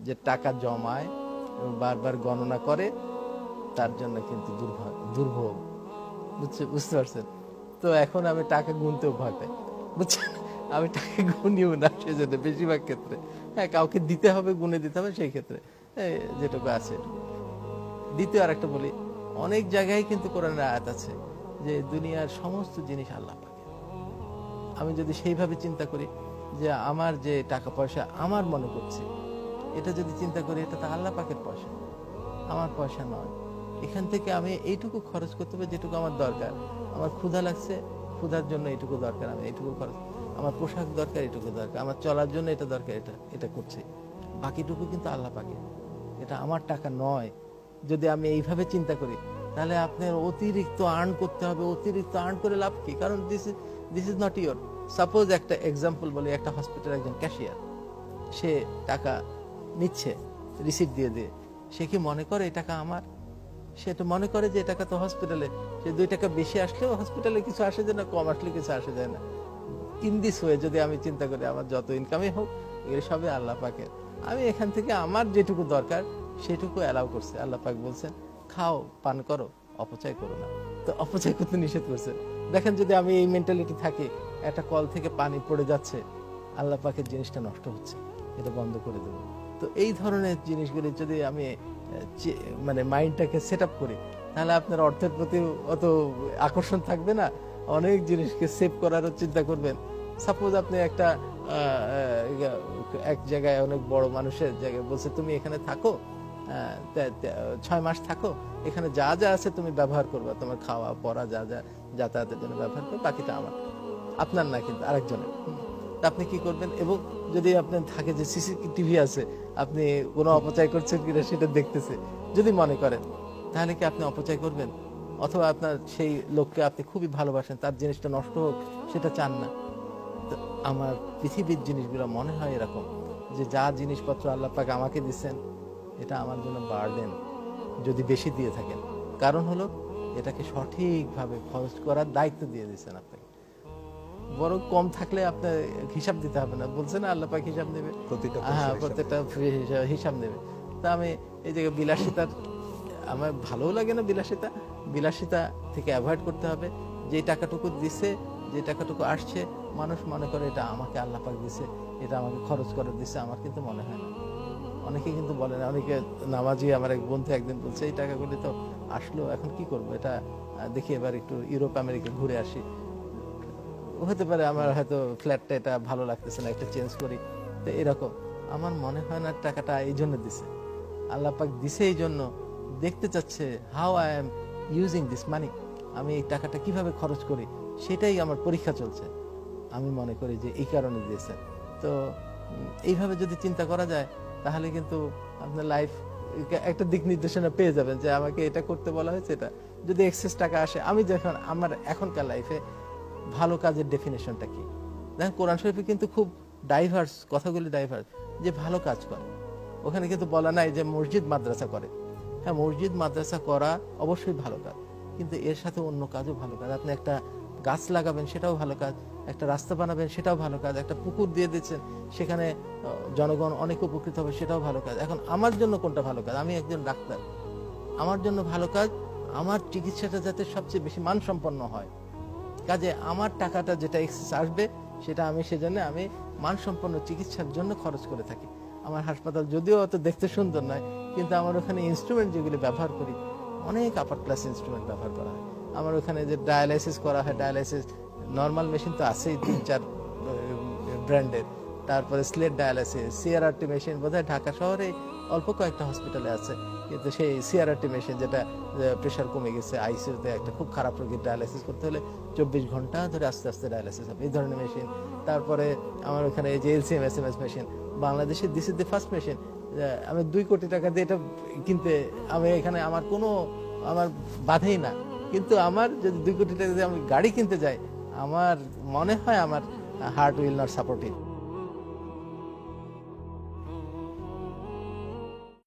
যে টাকা জমায় এবং বারবার গণনা করে, তার জন্য কিন্তু দুর্ভোগ। বুঝতে পারছেন? তো এখন আমি টাকা গুনতেও ভয় পাই, বুঝছেন? আমি টাকা গুনিও না সেজন্য বেশিরভাগ ক্ষেত্রে। হ্যাঁ, কাউকে দিতে হবে, গুনে দিতে হবে, সেই ক্ষেত্রে যেটুকু আছে। দ্বিতীয় আরেকটা বলি, অনেক জায়গায় কিন্তু কোরআনের আয়াত আছে যে দুনিয়ার সমস্ত জিনিস আল্লাহ পাকের। আমি যদি সেইভাবে চিন্তা করি যে আমার যে টাকা পয়সা আমার মনে করছি, এটা যদি চিন্তা করি, এটা তো আল্লাহ পাকের পয়সা, আমার পয়সা নয়। এখান থেকে আমি এইটুকু খরচ করতে হবে যেটুকু আমার দরকার। আমার ক্ষুধা লাগছে, ক্ষুধার জন্য এইটুকু দরকার, আমি এইটুকু খরচ। আমার পোশাক দরকার, এইটুকু দরকার। আমার চলার জন্য এটা দরকার, এটা এটা করছি। বাকিটুকু কিন্তু আল্লাহ পাকের, এটা আমার টাকা নয়। যদি আমি এইভাবে চিন্তা করি, তাহলে আপনার অতিরিক্ত আর্ন করতে হবে। অতিরিক্ত আর্ন করে লাভ কি? কারণ this is not your. Suppose একটা এক্সাম্পল বলি, একটা হসপিটালের একজন ক্যাশিয়ার, সে টাকা নিচ্ছে রিসিপ্ট দিয়ে দিয়ে। সে কি মনে করে এই টাকা আমার? সে তো মনে করে যে টাকা তো হসপিটালে, সে 2 টাকা বেশি আসলেও হসপিটালে কিছু আসে যায় না, কম আসলে কিছু আসে যায় না। ইন দিস ওয়ে যদি আমি চিন্তা করি, আমার যত ইনকামই হোক, এগুলো সবই আল্লাহ পাকের। আমি এখান থেকে আমার যেটুকু দরকার সেটুকু অ্যালাউ করছে। আল্লাহ পাক বলছেন, খাও, পান করো, অপচয় করো না। তো অপচয় করতে নিষেধ করছে। দেখেন, যদি আমি এই মেন্টালিটি থাকি, একটা কল থেকে পানি পড়ে যাচ্ছে, আল্লাহ পাকের জিনিসটা নষ্ট হচ্ছে, এটা বন্ধ করে দেবো। তো এই ধরনের জিনিসগুলি যদি আমি মানে মাইন্ডটাকে সেট আপ করি, তাহলে আপনার অর্থের প্রতি অত আকর্ষণ থাকবে না। অনেক জিনিসকে সেভ করারও চিন্তা করবেন। সাপোজ আপনি একটা এক জায়গায় অনেক বড় মানুষের জায়গায় বলছে, তুমি এখানে থাকো, 6 মাস থাকো, এখানে যা যা আছে তুমি ব্যবহার করবে, তোমার খাওয়া পড়া যা যা যাতায়াতের জন্য ব্যবহার করবে, বাকিটা আমার, আপনার না কিন্তু আরেকজনের। তা আপনি কি করবেন? এবং যদি আপনার থাকে যে সিসিটিভি আছে, আপনি কোনো অপচয় করছেন কিনা সেটা দেখতেছে, যদি মনে করেন, তাহলে কি আপনি অপচয় করবেন? অথবা আপনার সেই লোককে আপনি খুবই ভালোবাসেন, তার জিনিসটা নষ্ট হোক সেটা চান না। তো আমার পৃথিবীর জিনিসগুলো মনে হয় এরকম, যে যা জিনিসপত্র আল্লাহ পাক আমাকে দিচ্ছেন, এটা আমার জন্য বার্ডেন যদি বেশি দিয়ে থাকেন। কারণ হলো, এটাকে সঠিকভাবে খরচ করার দায়িত্ব দিয়ে দিচ্ছেন আপনাকে। বরং কম থাকলে আপনার হিসাব দিতে হবে না, বলছে না আল্লাহ পাক হিসাব নেবে, হ্যাঁ, প্রত্যেকটা হিসাব নেবে। তা আমি এই যে বিলাসিতার, আমার ভালোও লাগে না বিলাসিতা। বিলাসিতা থেকে অ্যাভয়েড করতে হবে। যে টাকাটুকু দিছে, যে টাকাটুকু আসছে, মানুষ মনে করে এটা আমাকে আল্লাহ পাক দিছে, এটা আমাকে খরচ করে দিছে, আমার কিন্তু মনে হয় না। অনেকে কিন্তু বলে না, অনেকে নামাজি, আমার এক বন্ধু একদিন বলছে, এই টাকাগুলি তো আসলো, এখন কি করবো, এটা দেখি এবার একটু ইউরোপ আমেরিকা ঘুরে আসি, হতে পারে আমার হয়তো ফ্ল্যাটটা এটা ভালো লাগতেছে না, একটা চেঞ্জ করি। তো এরকম আমার মনে হয় না টাকাটা এই জন্য দিছে। আল্লাহ পাক দিছে এই জন্য, দেখতে চাচ্ছে how I am using this মানি, আমি এই টাকাটা কিভাবে খরচ করি, সেটাই আমার পরীক্ষা চলছে। আমি মনে করি যে এই কারণে দিয়েছেন। তো এইভাবে যদি চিন্তা করা যায়, তাহলে কিন্তু আপনার লাইফ একটা দিক নির্দেশনা পেয়ে যাবেন যে আমাকে এটা করতে বলা হয়েছে। এটা যদি এক্সেস টাকা আসে, আমি যখন আমার এখনকার লাইফে ভালো কাজের ডেফিনেশনটা কি, দেখেন কোরআন শরীফে কিন্তু খুব ডাইভার্স, কথাগুলি ডাইভার্স, যে ভালো কাজ করে। ওখানে কিন্তু বলা নাই যে মসজিদ মাদ্রাসা করে। হ্যাঁ, মসজিদ মাদ্রাসা করা অবশ্যই ভালো কাজ, কিন্তু এর সাথে অন্য কাজও ভালো কাজ। আপনি একটা গাছ লাগাবেন, সেটাও ভালো কাজ। একটা রাস্তা বানাবেন, সেটাও ভালো কাজ। একটা পুকুর দিয়ে দিচ্ছেন, সেখানে জনগণ অনেক উপকৃত হবে, সেটাও ভালো কাজ। এখন আমার জন্য কোনটা ভালো কাজ? আমি একজন ডাক্তার, আমার জন্য ভালো কাজ আমার চিকিৎসাটা যাতে সবচেয়ে বেশি মানসম্পন্ন হয়। কাজে আমার টাকাটা যেটা এক্সেস আসবে, সেটা আমি সেজন্য আমি মানসম্পন্ন চিকিৎসার জন্য খরচ করে থাকি। আমার হাসপাতাল যদিও অত দেখতে সুন্দর নয়, কিন্তু আমার ওখানে ইনস্ট্রুমেন্ট যেগুলি ব্যবহার করি, অনেক আপার ক্লাস ইনস্ট্রুমেন্ট ব্যবহার করা হয়। আমার ওখানে যে ডায়ালাইসিস করা হয়, ডায়ালাইসিস নর্মাল মেশিন তো আছেই 3-4 ব্র্যান্ডের। তারপরে স্লেট ডায়ালাইসিস, সিআরআরটি মেশিন বোধহয় ঢাকা শহরে অল্প কয়েকটা হসপিটালে আছে, কিন্তু সেই সিআরআরটি মেশিন, যেটা প্রেশার কমে গেছে, আইসিইউতে একটা খুব খারাপ রোগীর ডায়ালাইসিস করতে হলে 24 ঘন্টা ধরে আস্তে আস্তে ডায়ালাইসিস হবে, এই ধরনের মেশিন। তারপরে আমার ওখানে যে এলসিএম এসএমএস মেশিন, বাংলাদেশে this is the first machine. আমি 2 কোটি টাকা দিয়ে এটা কিনতে, আমি এখানে আমার কোনো আমার বাধেই না। কিন্তু আমার যদি 2 কোটি টাকা দিয়ে আমি গাড়ি কিনতে যাই, আমার মনে হয় আমার heart will not support it.